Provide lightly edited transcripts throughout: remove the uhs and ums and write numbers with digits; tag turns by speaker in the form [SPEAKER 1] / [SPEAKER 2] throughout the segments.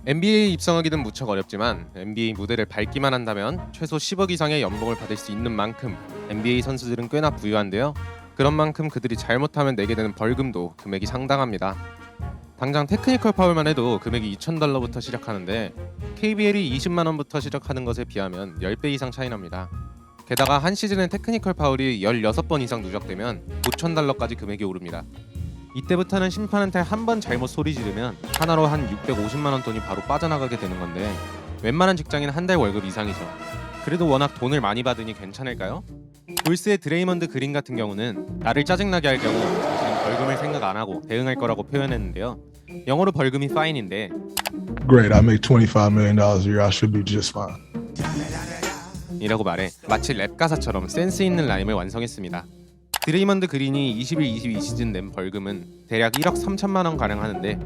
[SPEAKER 1] NBA 입성하기는 무척 어렵지만 NBA 무대를 밟기만 한다면 최소 10억 이상의 연봉을 받을 수 있는 만큼 NBA 선수들은 꽤나 부유한데요. 그런 만큼 그들이 잘못하면 내게 되는 벌금도 금액이 상당합니다. 당장 테크니컬 파울만 해도 금액이 $2,000부터 시작하는데 KBL이 20만 원부터 시작하는 것에 비하면 10배 이상 차이 납니다. 게다가 한 시즌에 테크니컬 파울이 16번 이상 누적되면 $5,000까지 금액이 오릅니다. 이때부터는 심판한테 한 번 잘못 소리 지르면 하나로 한 650만 원 돈이 바로 빠져나가게 되는 건데 웬만한 직장인 한 달 월급 이상이죠. 그래도 워낙 돈을 많이 받으니 괜찮을까요? 골스의 드레이먼드 그린 같은 경우는 나를 짜증나게 할 경우 자신은 벌금을 생각 안 하고 대응할 거라고 표현했는데요. 영어로 벌금이 fine인데
[SPEAKER 2] Great, I make $25 million a year. I should be just fine.
[SPEAKER 1] 이라고 말해 마치 랩 가사처럼 센스 있는 라임을 완성했습니다. 드레이먼드 그린이 21-22 시즌 낸 벌금은 대략 1억 3천만 원 가량 하는데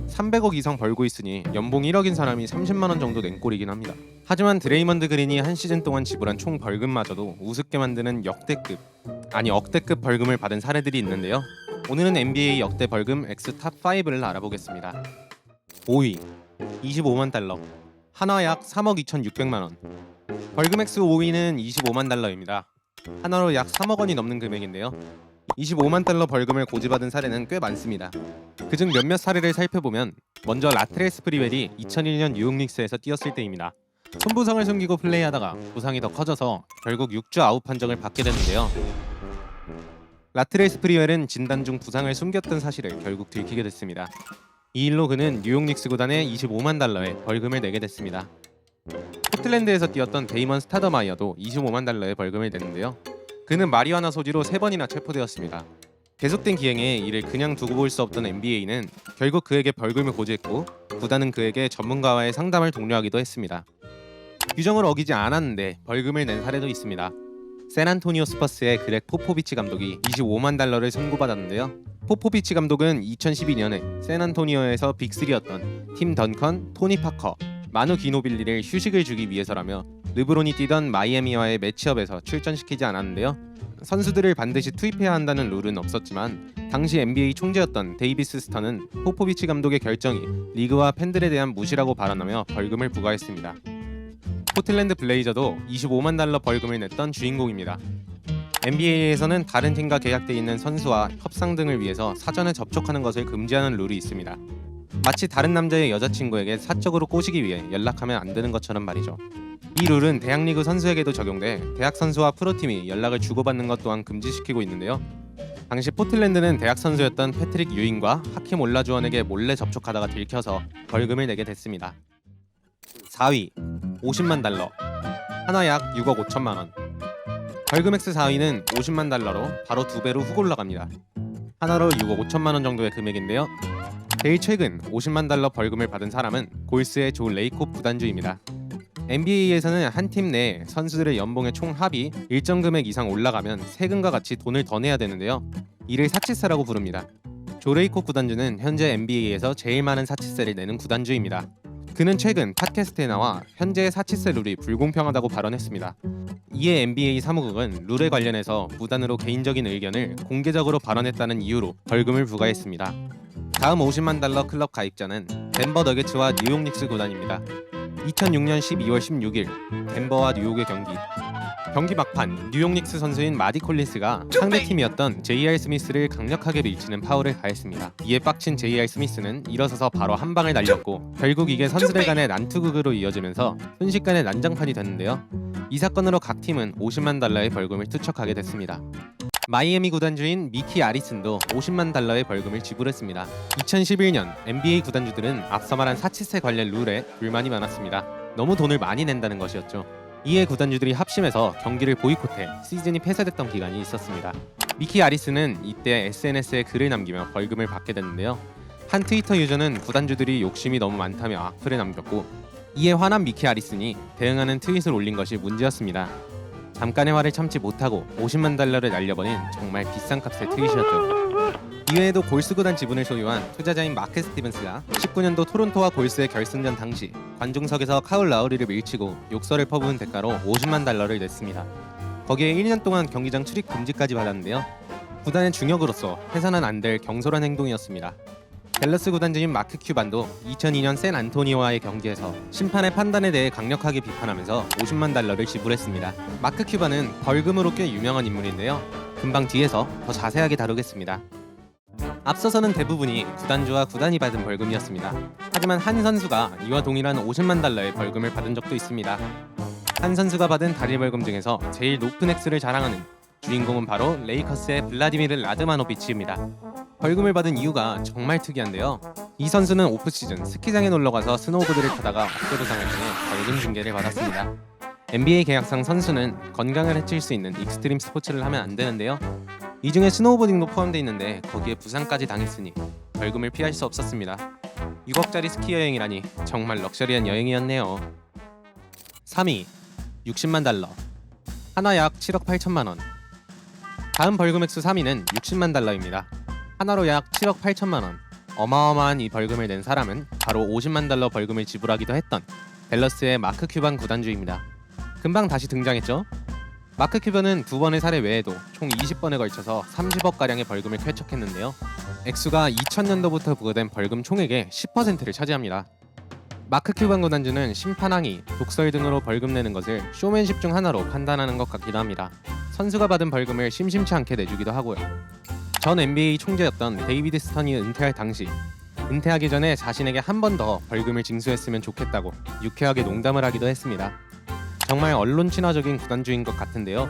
[SPEAKER 1] 300억 이상 벌고 있으니 연봉 1억인 사람이 30만 원 정도 낸 꼴이긴 합니다. 하지만 드레이먼드 그린이 한 시즌 동안 지불한 총 벌금마저도 우습게 만드는 억대급 벌금을 받은 사례들이 있는데요. 오늘은 NBA 역대 벌금 X 탑 5를 알아보겠습니다. 5위 25만 달러, 하나 약 3억 2,600만 원. 벌금 X 5위는 25만 달러입니다. 하나로 약 3억 원이 넘는 금액인데요. 25만 달러 벌금을 고지받은 사례는 꽤 많습니다. 그중 몇몇 사례를 살펴보면 먼저 라트렐 스프리웰이 2001년 뉴욕 닉스에서 뛰었을 때입니다. 손부상을 숨기고 플레이하다가 부상이 더 커져서 결국 6주 아웃 판정을 받게 됐는데요. 라트렐 스프리웰은 진단 중 부상을 숨겼던 사실을 결국 들키게 됐습니다. 이 일로 그는 뉴욕 닉스 구단에 25만 달러의 벌금을 내게 됐습니다. 포틀랜드에서 뛰었던 데이먼 스타더마이어도 25만 달러의 벌금을 냈는데요. 그는 마리화나 소지로 3번이나 체포되었습니다. 계속된 기행에 이를 그냥 두고 볼 수 없던 NBA는 결국 그에게 벌금을 고지했고 구단은 그에게 전문가와의 상담을 독려하기도 했습니다. 규정을 어기지 않았는데 벌금을 낸 사례도 있습니다. 샌안토니오 스퍼스의 그렉 포포비치 감독이 25만 달러를 선고받았는데요. 포포비치 감독은 2012년에 샌안토니오에서 빅3였던 팀 던컨, 토니 파커, 마누 기노빌리를 휴식을 주기 위해서라며 르브론이 뛰던 마이애미와의 매치업에서 출전시키지 않았는데요. 선수들을 반드시 투입해야 한다는 룰은 없었지만 당시 NBA 총재였던 데이비스 스턴은 포포비치 감독의 결정이 리그와 팬들에 대한 무시라고 발언하며 벌금을 부과했습니다. 포틀랜드 블레이저도 25만 달러 벌금을 냈던 주인공입니다. NBA에서는 다른 팀과 계약돼 있는 선수와 협상 등을 위해서 사전에 접촉하는 것을 금지하는 룰이 있습니다. 마치 다른 남자의 여자친구에게 사적으로 꼬시기 위해 연락하면 안 되는 것처럼 말이죠. 이 룰은 대학리그 선수에게도 적용돼 대학 선수와 프로팀이 연락을 주고받는 것 또한 금지시키고 있는데요. 당시 포틀랜드는 대학 선수였던 패트릭 유인과 하킴 올라주원에게 몰래 접촉하다가 들켜서 벌금을 내게 됐습니다. 4위 50만 달러, 하나 약 6억 5천만 원. 벌금 X 4위는 50만 달러로 바로 2배로 훅 올라갑니다. 하나로 6억 5천만 원 정도의 금액인데요. 제일 최근 50만 달러 벌금을 받은 사람은 골스의 조 레이콥 구단주입니다. NBA에서는 한 팀 내 선수들의 연봉의 총 합이 일정 금액 이상 올라가면 세금과 같이 돈을 더 내야 되는데요. 이를 사치세라고 부릅니다. 조 레이콥 구단주는 현재 NBA에서 제일 많은 사치세를 내는 구단주입니다. 그는 최근 팟캐스트에 나와 현재의 사치세 룰이 불공평하다고 발언했습니다. 이에 NBA 사무국은 룰에 관련해서 무단으로 개인적인 의견을 공개적으로 발언했다는 이유로 벌금을 부과했습니다. 다음 50만 달러 클럽 가입자는 덴버 너게츠와 뉴욕 닉스 구단입니다. 2006년 12월 16일 덴버와 뉴욕의 경기 막판 뉴욕 닉스 선수인 마디 콜린스가 상대팀이었던 J.R. 스미스를 강력하게 밀치는 파울을 가했습니다. 이에 빡친 J.R. 스미스는 일어서서 바로 한 방을 날렸고 결국 이게 선수들 간의 난투극으로 이어지면서 순식간에 난장판이 됐는데요. 이 사건으로 각 팀은 50만 달러의 벌금을 투척하게 됐습니다. 마이애미 구단주인 미키 아리슨도 50만 달러의 벌금을 지불했습니다. 2011년 NBA 구단주들은 앞서 말한 사치세 관련 룰에 불만이 많았습니다. 너무 돈을 많이 낸다는 것이었죠. 이에 구단주들이 합심해서 경기를 보이콧해 시즌이 폐쇄됐던 기간이 있었습니다. 미키 아리슨은 이때 SNS에 글을 남기며 벌금을 받게 됐는데요. 한 트위터 유저는 구단주들이 욕심이 너무 많다며 악플을 남겼고 이에 화난 미키 아리슨이 대응하는 트윗을 올린 것이 문제였습니다. 잠깐의 화를 참지 못하고 50만 달러를 날려버린 정말 비싼 값의 트윗이었죠. 이외에도 골스 구단 지분을 소유한 투자자인 마크 스티븐스가 19년도 토론토와 골스의 결승전 당시 관중석에서 카울 라우리를 밀치고 욕설을 퍼부은 대가로 50만 달러를 냈습니다. 거기에 1년 동안 경기장 출입 금지까지 받았는데요. 구단의 중역으로서 해서는 안 될 경솔한 행동이었습니다. 댈러스 구단주인 마크 큐반도 2002년 샌 안토니오와의 경기에서 심판의 판단에 대해 강력하게 비판하면서 50만 달러를 지불했습니다. 마크 큐반은 벌금으로 꽤 유명한 인물인데요. 금방 뒤에서 더 자세하게 다루겠습니다. 앞서서는 대부분이 구단주와 구단이 받은 벌금이었습니다. 하지만 한 선수가 이와 동일한 50만 달러의 벌금을 받은 적도 있습니다. 한 선수가 받은 다리 벌금 중에서 제일 높은 액수를 자랑하는 주인공은 바로 레이커스의 블라디미르 라드마노비치입니다. 벌금을 받은 이유가 정말 특이한데요. 이 선수는 오프시즌 스키장에 놀러가서 스노우보드를 타다가 어깨 부상을 통해 벌금 징계를 받았습니다. NBA 계약상 선수는 건강을 해칠 수 있는 익스트림 스포츠를 하면 안 되는데요. 이 중에 스노우보딩도 포함되어 있는데 거기에 부상까지 당했으니 벌금을 피할 수 없었습니다. 6억짜리 스키 여행이라니 정말 럭셔리한 여행이었네요. 3위 60만 달러, 하나 약 7억 8천만 원. 다음 벌금 액수 3위는 60만 달러입니다. 하나로 약 7억 8천만 원. 어마어마한 이 벌금을 낸 사람은 바로 50만 달러 벌금을 지불하기도 했던 댈러스의 마크 큐반 구단주입니다. 금방 다시 등장했죠? 마크 큐반은 두 번의 살해 외에도 총 20번에 걸쳐서 30억 가량의 벌금을 쾌척했는데요. 액수가 2000년도부터 부과된 벌금 총액의 10%를 차지합니다. 마크 큐반 구단주는 심판 항의, 독설 등으로 벌금 내는 것을 쇼맨십 중 하나로 판단하는 것 같기도 합니다. 선수가 받은 벌금을 심심치 않게 내주기도 하고요. 전 NBA 총재였던 데이비드 스턴이 은퇴할 당시 은퇴하기 전에 자신에게 한 번 더 벌금을 징수했으면 좋겠다고 유쾌하게 농담을 하기도 했습니다. 정말 언론 친화적인 구단주인 것 같은데요.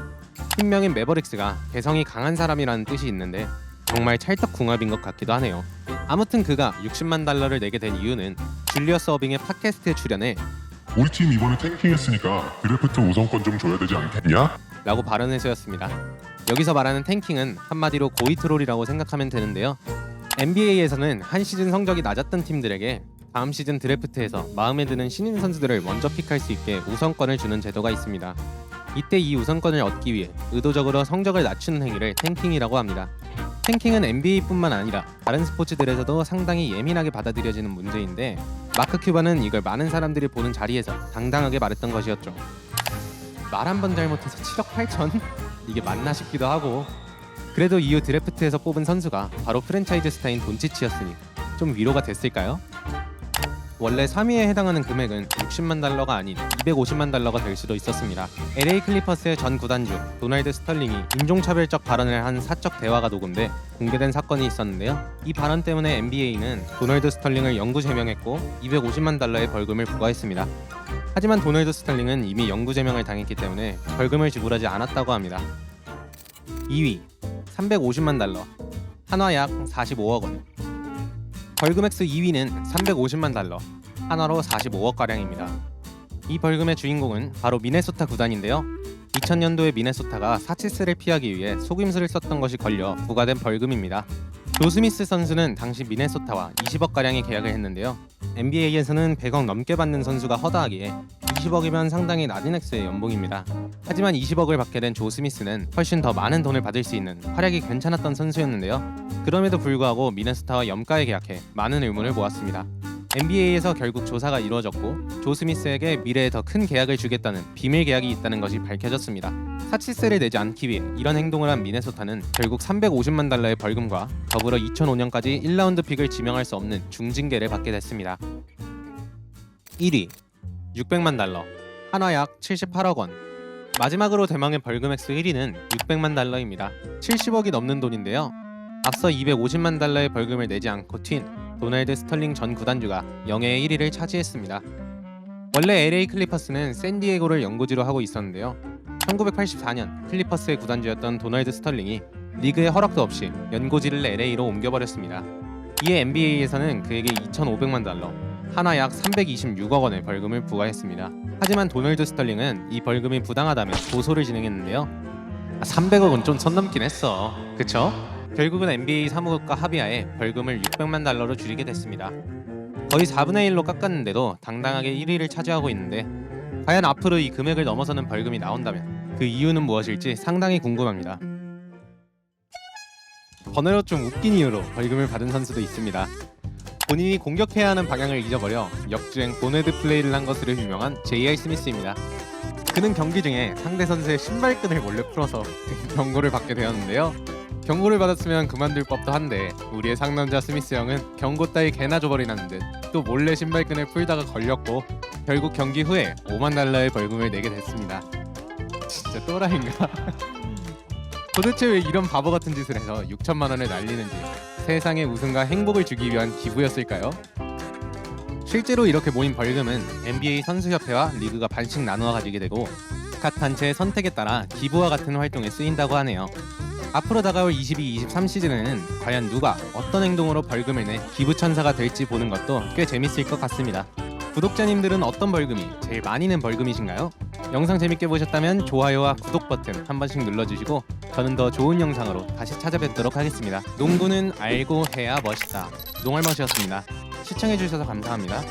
[SPEAKER 1] 팀명인 매버릭스가 개성이 강한 사람이라는 뜻이 있는데 정말 찰떡궁합인 것 같기도 하네요. 아무튼 그가 60만 달러를 내게 된 이유는 줄리어스 어빙의 팟캐스트에 출연해
[SPEAKER 3] 우리 팀 이번에 탱킹했으니까 드래프트 우선권 좀 줘야 되지 않겠냐?
[SPEAKER 1] 라고 발언해서였습니다. 여기서 말하는 탱킹은 한마디로 고의 트롤이라고 생각하면 되는데요. NBA에서는 한 시즌 성적이 낮았던 팀들에게 다음 시즌 드래프트에서 마음에 드는 신인 선수들을 먼저 픽할 수 있게 우선권을 주는 제도가 있습니다. 이때 이 우선권을 얻기 위해 의도적으로 성적을 낮추는 행위를 탱킹이라고 합니다. 탱킹은 NBA뿐만 아니라 다른 스포츠들에서도 상당히 예민하게 받아들여지는 문제인데 마크 큐반은 이걸 많은 사람들이 보는 자리에서 당당하게 말했던 것이었죠. 말 한 번 잘못해서 7억 8천? 이게 맞나 싶기도 하고 그래도 이후 드래프트에서 뽑은 선수가 바로 프랜차이즈 스타인 돈치치였으니 좀 위로가 됐을까요? 원래 3위에 해당하는 금액은 60만 달러가 아닌 250만 달러가 될 수도 있었습니다. LA 클리퍼스의 전 구단주 도널드 스털링이 인종차별적 발언을 한 사적 대화가 녹음돼 공개된 사건이 있었는데요. 이 발언 때문에 NBA는 도널드 스털링을 영구 제명했고 250만 달러의 벌금을 부과했습니다. 하지만 도널드 스털링은 이미 영구 제명을 당했기 때문에 벌금을 지불하지 않았다고 합니다. 2위 350만 달러, 한화 약 45억 원. 벌금 액수 2위는 350만 달러, 하나로 45억 가량입니다. 이 벌금의 주인공은 바로 미네소타 구단인데요. 2000년도에 미네소타가 사치세를 피하기 위해 속임수를 썼던 것이 걸려 부과된 벌금입니다. 조 스미스 선수는 당시 미네소타와 20억 가량의 계약을 했는데요. NBA에서는 100억 넘게 받는 선수가 허다하기에 20억이면 상당히 낮은 액수의 연봉입니다. 하지만 20억을 받게 된 조 스미스는 훨씬 더 많은 돈을 받을 수 있는 활약이 괜찮았던 선수였는데요. 그럼에도 불구하고 미네소타와 염가에 계약해 많은 의문을 모았습니다. NBA에서 결국 조사가 이루어졌고 조 스미스에게 미래에 더 큰 계약을 주겠다는 비밀 계약이 있다는 것이 밝혀졌습니다. 사치세를 내지 않기 위해 이런 행동을 한 미네소타는 결국 350만 달러의 벌금과 더불어 2005년까지 1라운드 픽을 지명할 수 없는 중징계를 받게 됐습니다. 1위 600만 달러, 한화 약 78억 원. 마지막으로 대망의 벌금 액수 1위는 600만 달러입니다. 70억이 넘는 돈인데요. 앞서 250만 달러의 벌금을 내지 않고 튄 도널드 스털링 전 구단주가 영예의 1위를 차지했습니다. 원래 LA 클리퍼스는 샌디에고를 연고지로 하고 있었는데요. 1984년 클리퍼스의 구단주였던 도널드 스털링이 리그의 허락도 없이 연고지를 LA로 옮겨버렸습니다. 이에 NBA에서는 그에게 2,500만 달러, 하나 약 326억 원의 벌금을 부과했습니다. 하지만 도널드 스털링은 이 벌금이 부당하다며 고소를 진행했는데요. 300억은 좀 선 넘긴 했어. 그쵸? 결국은 NBA 사무국과 합의하에 벌금을 600만 달러로 줄이게 됐습니다. 거의 4분의 1로 깎았는데도 당당하게 1위를 차지하고 있는데 과연 앞으로 이 금액을 넘어서는 벌금이 나온다면 그 이유는 무엇일지 상당히 궁금합니다. 번외로 좀 웃긴 이유로 벌금을 받은 선수도 있습니다. 본인이 공격해야 하는 방향을 잊어버려 역주행 보네드 플레이를 한 것으로 유명한 J.R. 스미스입니다. 그는 경기 중에 상대 선수의 신발끈을 몰래 풀어서 경고를 받게 되었는데요. 경고를 받았으면 그만둘 법도 한데 우리의 상남자 스미스 형은 경고 따위 개나 줘버리는 듯 또 몰래 신발끈을 풀다가 걸렸고 결국 경기 후에 $50,000의 벌금을 내게 됐습니다. 진짜 또라이인가? 도대체 왜 이런 바보 같은 짓을 해서 6천만 원을 날리는지 세상에 웃음과 행복을 주기 위한 기부였을까요? 실제로 이렇게 모인 벌금은 NBA 선수협회와 리그가 반씩 나누어 가지게 되고 각 단체의 선택에 따라 기부와 같은 활동에 쓰인다고 하네요. 앞으로 다가올 22-23 시즌에는 과연 누가 어떤 행동으로 벌금을 내 기부천사가 될지 보는 것도 꽤 재밌을 것 같습니다. 구독자님들은 어떤 벌금이 제일 많이 낸 벌금이신가요? 영상 재밌게 보셨다면 좋아요와 구독 버튼 한 번씩 눌러주시고 저는 더 좋은 영상으로 다시 찾아뵙도록 하겠습니다. 농구는 알고 해야 멋있다. 농알못이었습니다. 시청해주셔서 감사합니다.